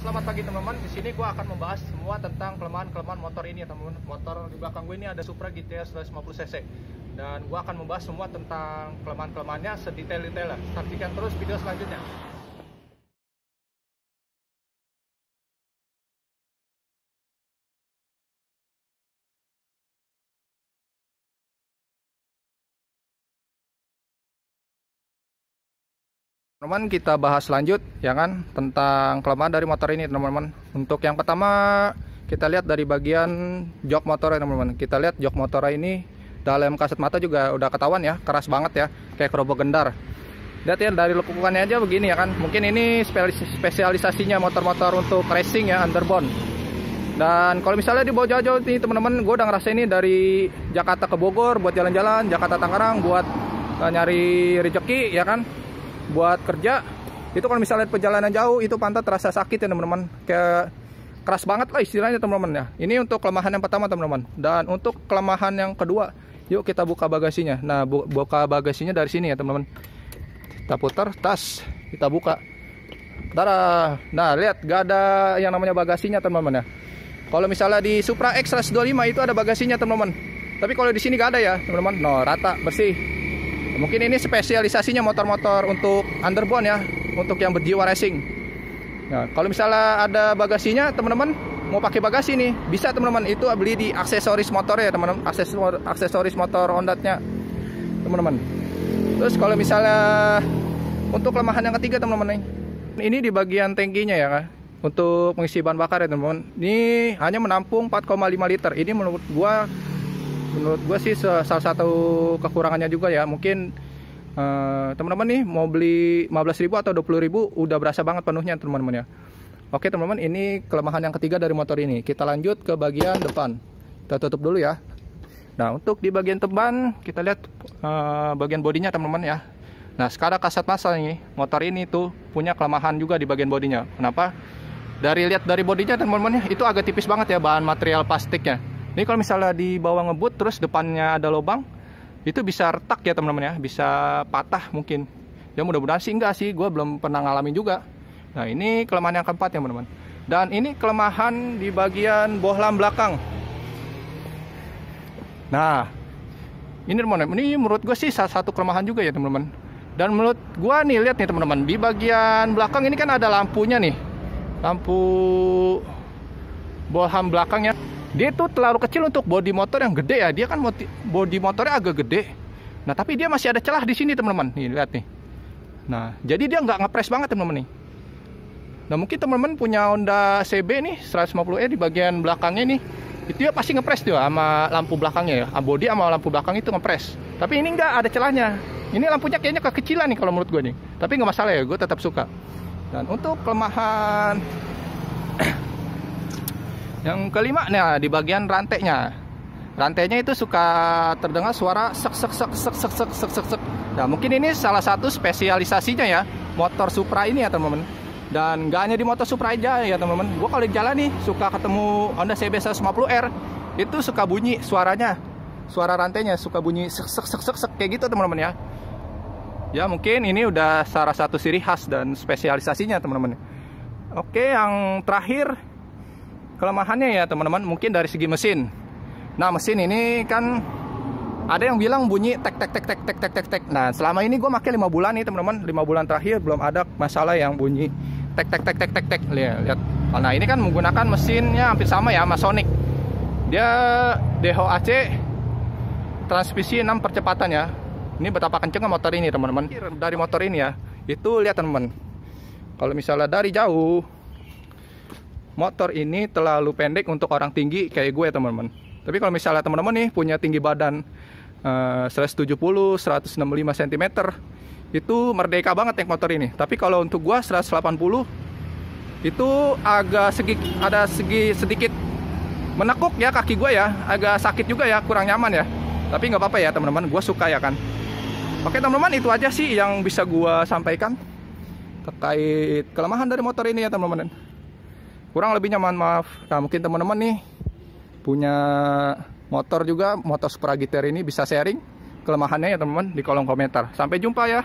Selamat pagi teman-teman. Di sini gue akan membahas semua tentang kelemahan-kelemahan motor ini ya teman-teman. Motor di belakang gue ini ada Supra GTR 150 cc. Dan gue akan membahas semua tentang kelemahan-kelemahannya sedetail-detail. Saksikan terus video selanjutnya. Teman-teman, kita bahas lanjut ya kan tentang kelemahan dari motor ini teman-teman. Untuk yang pertama kita lihat dari bagian jok motornya teman-teman. Kita lihat jok motor ini dalam kasat mata juga udah ketahuan ya, keras banget ya, kayak kerobok gendar. Lihat ya dari lekukannya aja begini ya kan. Mungkin ini spesialisasinya motor-motor untuk racing ya, underbone. Dan kalau misalnya dibawa jauh-jauh nih teman-teman, gue udah ngerasain ini dari Jakarta ke Bogor buat jalan-jalan, Jakarta Tangerang buat nyari rezeki ya kan, buat kerja. Itu kalau misalnya perjalanan jauh itu pantat terasa sakit ya teman-teman, kayak keras banget lah istilahnya teman-teman ya. Ini untuk kelemahan yang pertama teman-teman. Dan untuk kelemahan yang kedua, yuk kita buka bagasinya. Nah, buka bagasinya dari sini ya teman-teman. Kita putar tas, kita buka. Tada. Nah, lihat gak ada yang namanya bagasinya teman-teman ya. Kalau misalnya di Supra X 125 itu ada bagasinya teman-teman. Tapi kalau di sini gak ada ya teman-teman. No, rata, bersih. Mungkin ini spesialisasinya motor-motor untuk underbone ya, untuk yang berjiwa racing. Nah, kalau misalnya ada bagasinya teman-teman, mau pakai bagasi nih, bisa teman-teman. Itu beli di aksesoris motor ya teman-teman, aksesoris motor Honda-nya teman-teman. Terus kalau misalnya untuk kelemahan yang ketiga teman-teman nih, ini di bagian tangkinya ya kan, untuk mengisi bahan bakar ya teman-teman. Ini hanya menampung 4,5 liter. Ini menurut gua sih salah satu kekurangannya juga ya. Mungkin teman-teman nih mau beli 15.000 atau 20.000 udah berasa banget penuhnya teman-teman ya. Oke teman-teman, ini kelemahan yang ketiga dari motor ini. Kita lanjut ke bagian depan. Kita tutup dulu ya. Nah, untuk di bagian depan kita lihat bagian bodinya teman-teman ya. Nah, sekarang kasat mata nih, motor ini tuh punya kelemahan juga di bagian bodinya. Kenapa? Lihat dari bodinya teman-teman ya, itu agak tipis banget ya bahan material plastiknya. Ini kalau misalnya dibawa ngebut terus depannya ada lubang, itu bisa retak ya teman-teman ya, bisa patah mungkin. Ya mudah-mudahan sih enggak sih, gue belum pernah ngalamin juga. Nah, ini kelemahan yang keempat ya teman-teman. Dan ini kelemahan di bagian bohlam belakang. Nah, ini teman-teman, ini menurut gue sih salah satu kelemahan juga ya teman-teman. Dan menurut gue nih, lihat nih teman-teman, di bagian belakang ini kan ada lampunya nih, lampu bohlam belakangnya. Dia itu terlalu kecil untuk bodi motor yang gede ya. Dia kan bodi motornya agak gede. Nah, tapi dia masih ada celah di sini teman-teman. Nih, lihat nih. Nah, jadi dia nggak ngepres banget teman-teman nih. Nah, mungkin teman-teman punya Honda CB nih 150e di bagian belakangnya nih, itu ya pasti ngepres tuh sama lampu belakangnya ya. Bodi sama lampu belakang itu ngepres. Tapi ini nggak ada celahnya. Ini lampunya kayaknya kekecilan nih kalau menurut gue nih. Tapi nggak masalah ya, gue tetap suka. Dan untuk kelemahan yang kelima, nah di bagian rantainya. Rantainya itu suka terdengar suara sek sek sek sek sek sek sek sek sek. Nah, mungkin ini salah satu spesialisasinya ya motor Supra ini ya teman-teman. Dan nggak hanya di motor Supra aja ya teman-teman. Gue kalau di jalan nih suka ketemu Honda CB 150R, itu suka bunyi suaranya. Suara rantainya suka bunyi sek sek sek sek sek kayak gitu teman-teman ya. Ya mungkin ini udah salah satu ciri khas dan spesialisasinya teman-teman. Oke, yang terakhir kelemahannya ya teman-teman, mungkin dari segi mesin. Nah, mesin ini kan ada yang bilang bunyi tek tek tek tek tek tek tek tek. Nah, selama ini gue pakai 5 bulan nih teman-teman, 5 bulan terakhir belum ada masalah yang bunyi tek tek tek tek tek tek. Lihat. Nah, ini kan menggunakan mesinnya hampir sama ya sama Sonic. Dia DHOAC transmisi 6 percepatan ya. Ini betapa kencengnya motor ini teman-teman. Dari motor ini ya, itu lihat teman-teman, kalau misalnya dari jauh, motor ini terlalu pendek untuk orang tinggi kayak gue teman-teman. Tapi kalau misalnya teman-teman nih punya tinggi badan 170, 165 cm, itu merdeka banget naik motor ini. Tapi kalau untuk gue 180, itu agak sedikit menekuk ya kaki gue ya, agak sakit juga ya, kurang nyaman ya. Tapi nggak apa-apa ya teman-teman, gue suka ya kan. Oke teman-teman, itu aja sih yang bisa gue sampaikan terkait kelemahan dari motor ini ya teman-teman. Kurang lebihnya mohon maaf. Nah, mungkin teman-teman nih punya motor juga, motor Supra GTR ini, bisa sharing kelemahannya ya teman-teman di kolom komentar. Sampai jumpa ya.